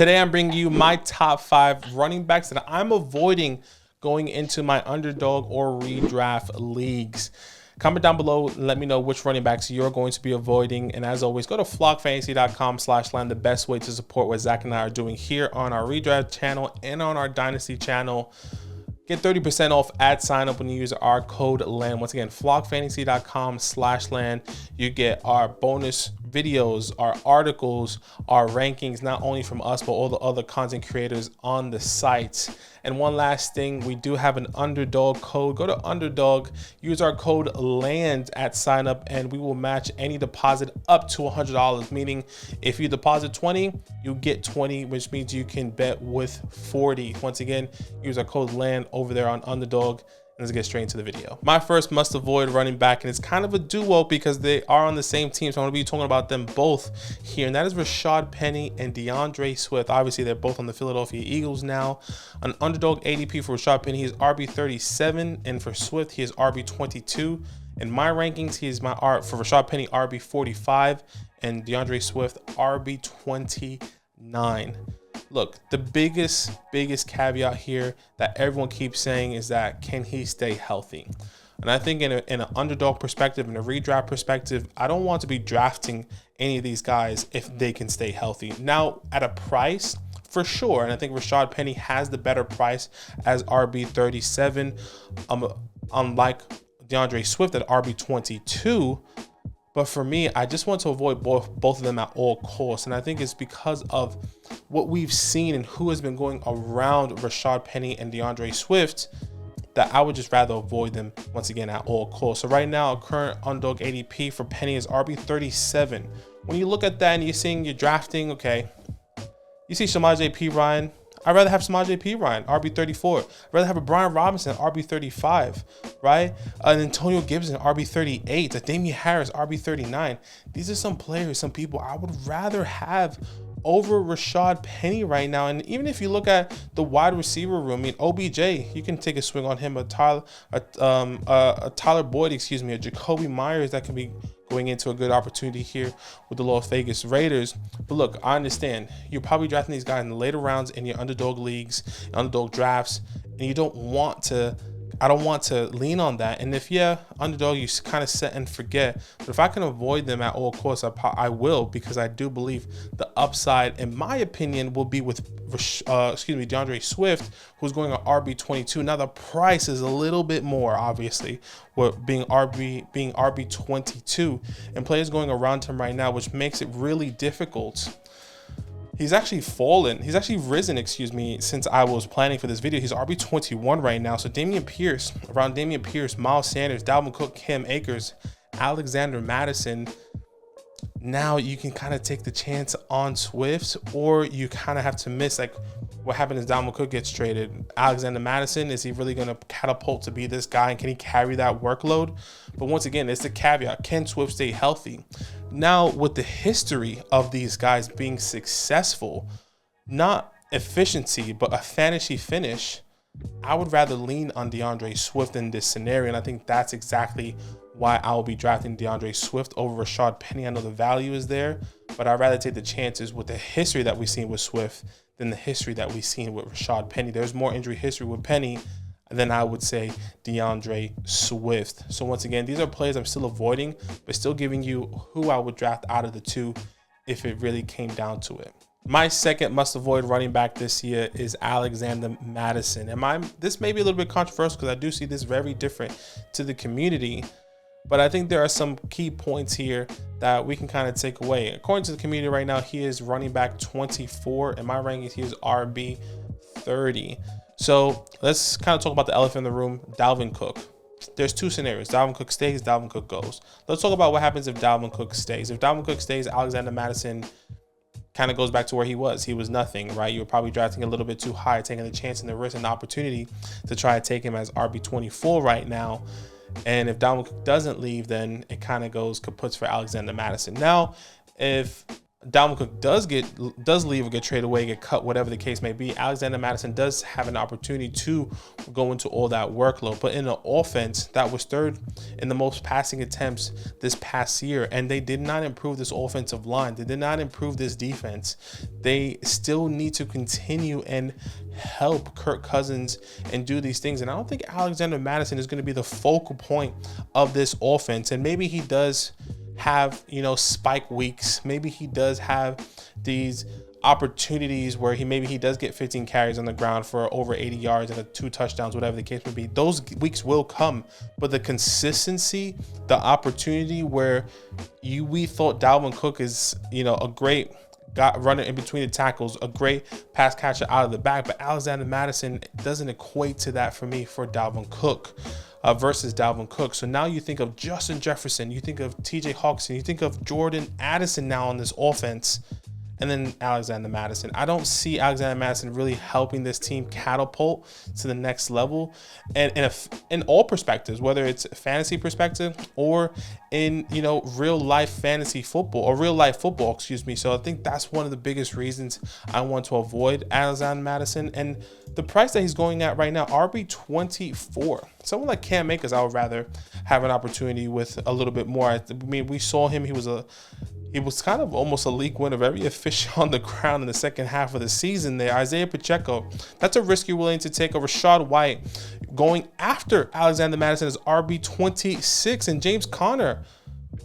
Today I'm bringing you my top 5 running backs that I'm avoiding going into my underdog or redraft leagues. Comment down below and let me know which running backs you're going to be avoiding. And as always, go to flockfantasy.com/land, the best way to support what Zach and I are doing here on our redraft channel and on our dynasty channel. Get 30% off at sign up when you use our code LAND. Once again, flockfantasy.com/land. You get our bonus videos, our articles, our rankings, not only from us, but all the other content creators on the site. And one last thing, we do have an underdog code. Go to underdog, use our code LAND at sign up, and we will match any deposit up to $100. Meaning if you deposit 20, you get 20, which means you can bet with 40. Once again, use our code LAND over there on underdog. Let's get straight into the video. My first must avoid running back, and it's kind of a duo because they are on the same team, so I'm going to be talking about them both here, and that is Rashad Penny and DeAndre Swift. Obviously, they're both on the Philadelphia Eagles now. An underdog ADP for Rashad Penny, he is RB37, and for Swift, he is RB22. In my rankings, he is my for Rashad Penny RB45, and DeAndre Swift RB29. Look, the biggest caveat here that everyone keeps saying is that can he stay healthy? And I think in an underdog perspective, in a redraft perspective, I don't want to be drafting any of these guys if they can stay healthy. Now, at a price, for sure, and I think Rashad Penny has the better price as RB37, unlike DeAndre Swift at RB22. But for me, I just want to avoid both of them at all costs. And I think it's because of what we've seen and who has been going around Rashad Penny and DeAndre Swift that I would just rather avoid them once again at all costs. So right now, current underdog ADP for Penny is RB37. When you look at that and you're seeing you're drafting, okay, you see Samaje P. Ryan. I'd rather have Samaje P. Ryan, RB34. I'd rather have a Brian Robinson, RB35, right? An Antonio Gibson, RB38. A Damian Harris, RB39. These are some players, some people I would rather have over Rashad Penny right now. And even if you look at the wide receiver room, I mean, OBJ, you can take a swing on him. A Tyler Boyd, a Jacoby Myers that can be going into a good opportunity here with the Las Vegas Raiders. But look, I understand you're probably drafting these guys in the later rounds in your underdog leagues, underdog drafts, and you don't want to. I don't want to lean on that. And if underdog, you kind of set and forget. But if I can avoid them at all costs, I will, because I do believe the upside, in my opinion, will be with DeAndre Swift, who's going on RB22. Now the price is a little bit more, obviously, with being RB22, and players going around him right now, which makes it really difficult. He's actually risen, since I was planning for this video. He's RB21 right now. So Damian Pierce, Miles Sanders, Dalvin Cook, Cam Akers, Alexander Mattison. Now you can kind of take the chance on Swift, or you kind of have to miss, like what happened is Dalvin Cook gets traded. Alexander Mattison, is he really going to catapult to be this guy, and can he carry that workload? But once again, it's the caveat. Can Swift stay healthy? Now, with the history of these guys being successful, not efficiency, but a fantasy finish, I would rather lean on DeAndre Swift in this scenario. And I think that's exactly why I'll be drafting DeAndre Swift over Rashad Penny. I know the value is there, but I'd rather take the chances with the history that we've seen with Swift than the history that we've seen with Rashad Penny. There's more injury history with Penny than I would say DeAndre Swift. So once again, these are players I'm still avoiding, but still giving you who I would draft out of the two if it really came down to it. My second must-avoid running back this year is Alexander Mattison. And this may be a little bit controversial because I do see this very different to the community, but I think there are some key points here that we can kind of take away. According to the community right now, he is running back 24. In my rankings, he is RB30. So let's kind of talk about the elephant in the room, Dalvin Cook. There's two scenarios. Dalvin Cook stays, Dalvin Cook goes. Let's talk about what happens if Dalvin Cook stays. If Dalvin Cook stays, Alexander Mattison kind of goes back to where he was. He was nothing, right? You were probably drafting a little bit too high, taking the chance and the risk and the opportunity to try to take him as RB24 right now. And if Dalvin Cook doesn't leave, then it kind of goes kaputs for Alexander Mattison. Now, if Dalvin Cook does leave or get traded away, get cut, whatever the case may be, Alexander Mattison does have an opportunity to go into all that workload. But in an offense that was third in the most passing attempts this past year, and they did not improve this offensive line, they did not improve this defense, they still need to continue and help Kirk Cousins and do these things. And I don't think Alexander Mattison is going to be the focal point of this offense. And maybe he does have, spike weeks. Maybe he does have these opportunities where he does get 15 carries on the ground for over 80 yards and 2 touchdowns, whatever the case may be. Those weeks will come, but the consistency, the opportunity where we thought Dalvin Cook is, a great runner in between the tackles, a great pass catcher out of the back, but Alexander Mattison doesn't equate to that for me for Dalvin Cook. Versus Dalvin Cook. So now you think of Justin Jefferson, you think of TJ Hawkinson, you think of Jordan Addison now on this offense, and then Alexander Mattison. I don't see Alexander Mattison really helping this team catapult to the next level, and in all perspectives, whether it's a fantasy perspective or in real life fantasy football or real life football, excuse me. So I think that's one of the biggest reasons I want to avoid Alexander Mattison. And the price that he's going at right now, RB24. Someone like Cam Akers, I would rather have an opportunity with a little bit more. I mean, we saw him. He was kind of almost a league winner, very efficient on the ground in the second half of the season there. Isaiah Pacheco, that's a risk you're willing to take. Over Rashad White going after Alexander Mattison is RB26. And James Conner,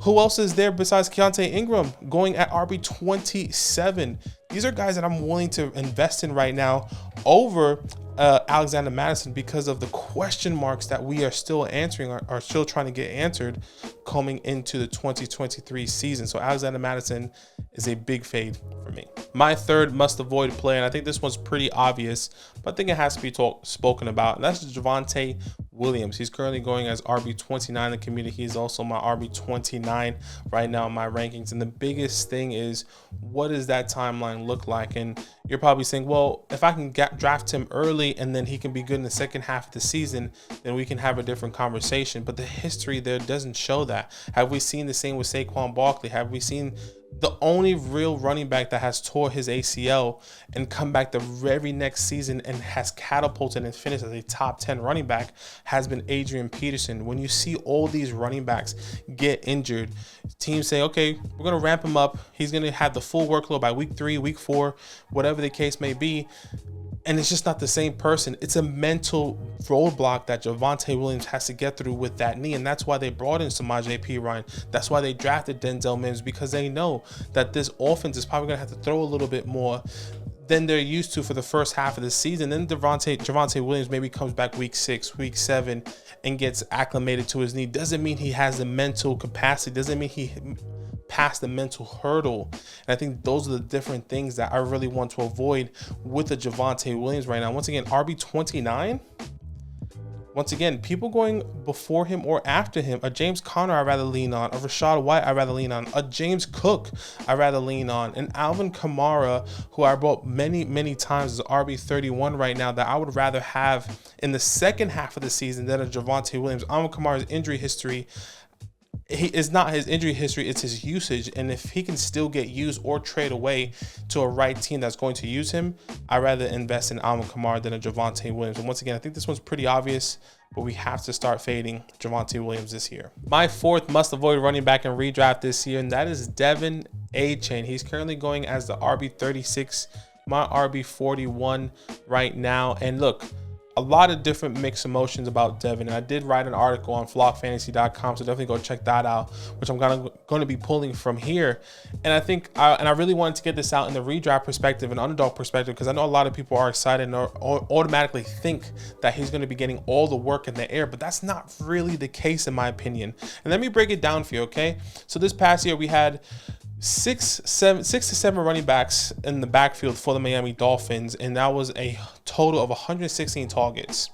who else is there besides Keontae Ingram, going at RB27? These are guys that I'm willing to invest in right now over Alexander Mattison because of the question marks that we are still answering, are still trying to get answered coming into the 2023 season. So Alexander Mattison is a big fade for me. My third must avoid play, and I think this one's pretty obvious, but I think it has to be spoken about, and that's Javonte Williams. He's currently going as RB29 in the community. He's also my RB29 right now in my rankings. And the biggest thing is, what does that timeline look like? And you're probably saying, well, if I can draft him early and then he can be good in the second half of the season, then we can have a different conversation. But the history there doesn't show that. Have we seen the same with Saquon Barkley? Have we seen the only real running back that has tore his ACL and come back the very next season and has catapulted and finished as a top 10 running back has been Adrian Peterson? When you see all these running backs get injured, teams say, okay, we're going to ramp him up. He's going to have the full workload by week 3, week 4, whatever the case may be. And it's just not the same person. It's a mental roadblock that Javonte Williams has to get through with that knee. And that's why they brought in Samaje Perine. That's why they drafted Denzel Mims, because they know that this offense is probably going to have to throw a little bit more than they're used to for the first half of the season. Then Javonte Williams maybe comes back week 6, week 7 and gets acclimated to his knee. Doesn't mean he has the mental capacity. Doesn't mean he past the mental hurdle. And I think those are the different things that I really want to avoid with the Javonte Williams right now. Once again, RB29. Once again, people going before him or after him. A James Conner I'd rather lean on. A Rashad White I'd rather lean on. A James Cook I'd rather lean on. And Alvin Kamara, who I brought many times, is RB31 right now, that I would rather have in the second half of the season than a Javonte Williams. Alvin Kamara's injury history, it's not his injury history, it's his usage. And if he can still get used or trade away to a right team that's going to use him, I'd rather invest in Alvin Kamara than a Javonte Williams. And once again, I think this one's pretty obvious, but we have to start fading Javonte Williams this year. My fourth must avoid running back in redraft this year, and that is Devin Achane. He's currently going as the RB36, my RB41 right now. And look, a lot of different mixed emotions about Devin. And I did write an article on flockfantasy.com, so definitely go check that out, which I'm going to be pulling from here. And I think, I really wanted to get this out in the redraft perspective and underdog perspective, because I know a lot of people are excited and automatically think that he's going to be getting all the work in the air, but that's not really the case in my opinion. And let me break it down for you, okay? So this past year we had six to seven running backs in the backfield for the Miami Dolphins, and that was a total of 116 targets.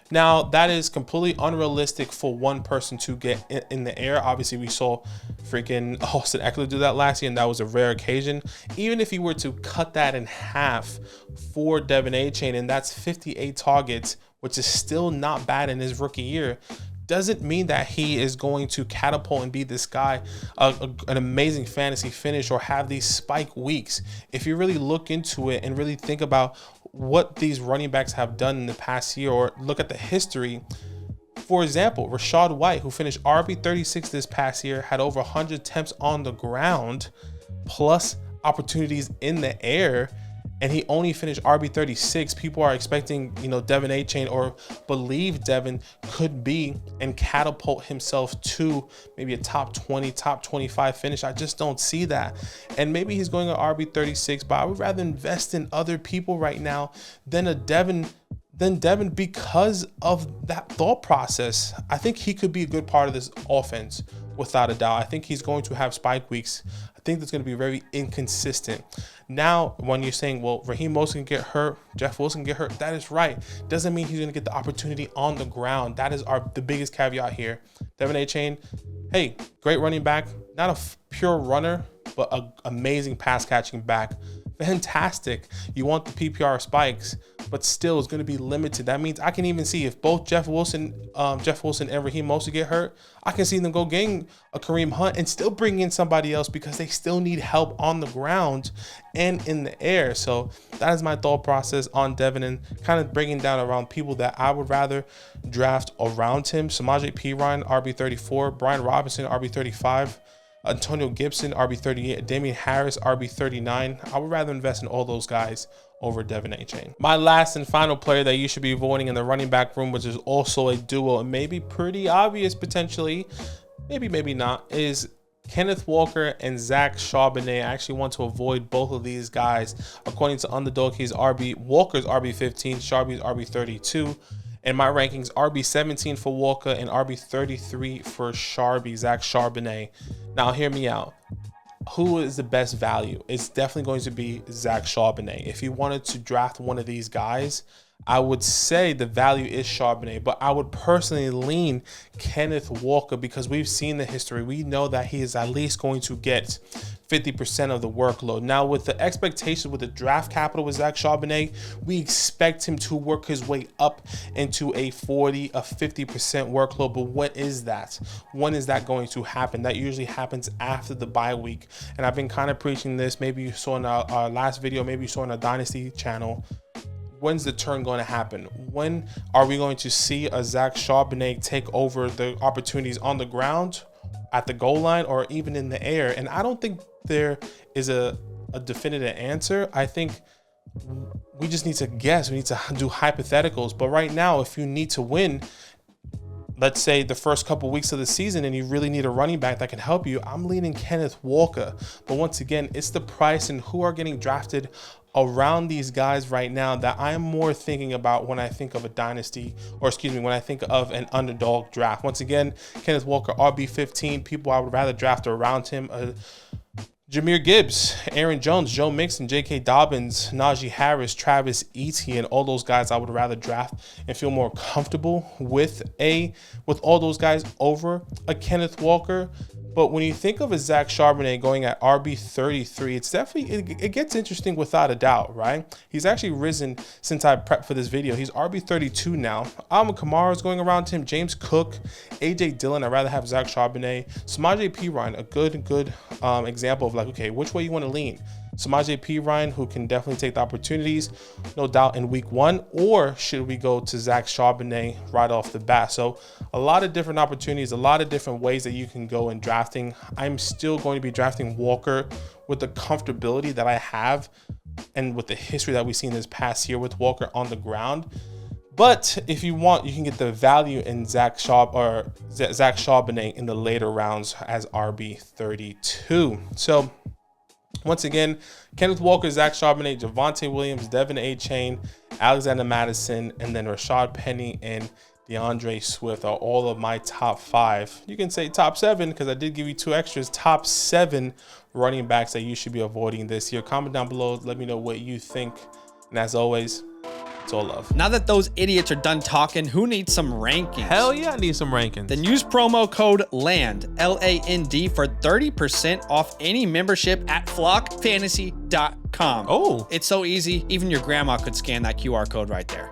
Now, that is completely unrealistic for one person to get in the air. Obviously, we saw freaking Austin Eckler do that last year, and that was a rare occasion. Even if you were to cut that in half for Devin Achane, and that's 58 targets, which is still not bad in his rookie year, doesn't mean that he is going to catapult and be this guy, an amazing fantasy finish, or have these spike weeks. If you really look into it and really think about what these running backs have done in the past year, or look at the history. For example, Rachaad White, who finished RB36 this past year, had over 100 attempts on the ground, plus opportunities in the air, and he only finished RB36. People are expecting, Devin A-Chain, or believe Devin could be and catapult himself to maybe a top 20, top 25 finish. I just don't see that. And maybe he's going to RB36, but I would rather invest in other people right now than Devin because of that thought process. I think he could be a good part of this offense without a doubt. I think he's going to have spike weeks. I think that's going to be very inconsistent. Now, when you're saying, well, Raheem Mostert can get hurt, Jeff Wilson can get hurt, that is right. Doesn't mean he's going to get the opportunity on the ground. That is the biggest caveat here. Devin A-Chain, hey, great running back, not a pure runner, but an amazing pass catching back. Fantastic. You want the PPR spikes, but still it's going to be limited. That means I can even see if both Jeff Wilson and Raheem Mostert get hurt, I can see them go getting a Kareem Hunt and still bring in somebody else, because they still need help on the ground and in the air. So that is my thought process on Devin, and kind of breaking down around people that I would rather draft around him. Samaje Perine, RB34, Brian Robinson, RB35, Antonio Gibson, RB38, Damian Harris, RB39. I would rather invest in all those guys over Devin A-Chain. My last and final player that you should be avoiding in the running back room, which is also a duo and maybe pretty obvious potentially, maybe not, is Kenneth Walker and Zach Charbonnet. I actually want to avoid both of these guys. According to Underdog, Walker's RB15, Charby's RB32. In my rankings, RB17 for Walker and RB33 for Zach Charbonnet. Now, hear me out. Who is the best value? It's definitely going to be Zach Charbonnet. If you wanted to draft one of these guys, I would say the value is Charbonnet, but I would personally lean Kenneth Walker, because we've seen the history. We know that he is at least going to get 50% of the workload. Now, with the expectation with the draft capital with Zach Charbonnet, we expect him to work his way up into a 40, a 50% workload. But what is that? When is that going to happen? That usually happens after the bye week. And I've been kind of preaching this. Maybe you saw in our last video, maybe you saw in our Dynasty channel. When's the turn going to happen? When are we going to see a Zach Charbonnet take over the opportunities on the ground, at the goal line, or even in the air? And I don't think there is a definitive answer. I think we just need to guess. We need to do hypotheticals. But right now, if you need to win, let's say the first couple weeks of the season, and you really need a running back that can help you, I'm leaning Kenneth Walker. But once again, it's the price and who are getting drafted around these guys right now that I'm more thinking about when I think of a dynasty, or when I think of an underdog draft. Once again, Kenneth Walker, RB15. People I would rather draft around him: Jahmyr Gibbs, Aaron Jones, Joe Mixon, J.K. Dobbins, Najee Harris, Travis Etienne. All those guys I would rather draft and feel more comfortable with all those guys over a Kenneth Walker. But when you think of a Zach Charbonnet going at RB33, it's definitely, it gets interesting without a doubt, right? He's actually risen since I prepped for this video. He's RB32 now. Alvin Kamara is going around him. James Cook, AJ Dillon. I'd rather have Zach Charbonnet. Samaje Perine, a good example of like, okay, which way you want to lean? Samaje Perine, who can definitely take the opportunities, no doubt, in week one, or should we go to Zach Charbonnet right off the bat? So a lot of different opportunities, a lot of different ways that you can go in drafting. I'm still going to be drafting Walker with the comfortability that I have and with the history that we've seen this past year with Walker on the ground. But if you want, you can get the value in Zach Charbonnet in the later rounds as RB32. So once again, Kenneth Walker, Zach Charbonnet, Javonte Williams, Devin A-Chain, Alexander Mattison, and then Rashad Penny and DeAndre Swift are all of my top 5. You can say top 7 because I did give you 2 extras. Top 7 running backs that you should be avoiding this year. Comment down below. Let me know what you think. And as always, it's all love. Now that those idiots are done talking, who needs some rankings? Hell yeah, I need some rankings. Then use promo code LAND, L-A-N-D, for 30% off any membership at flockfantasy.com. Oh. It's so easy, even your grandma could scan that QR code right there.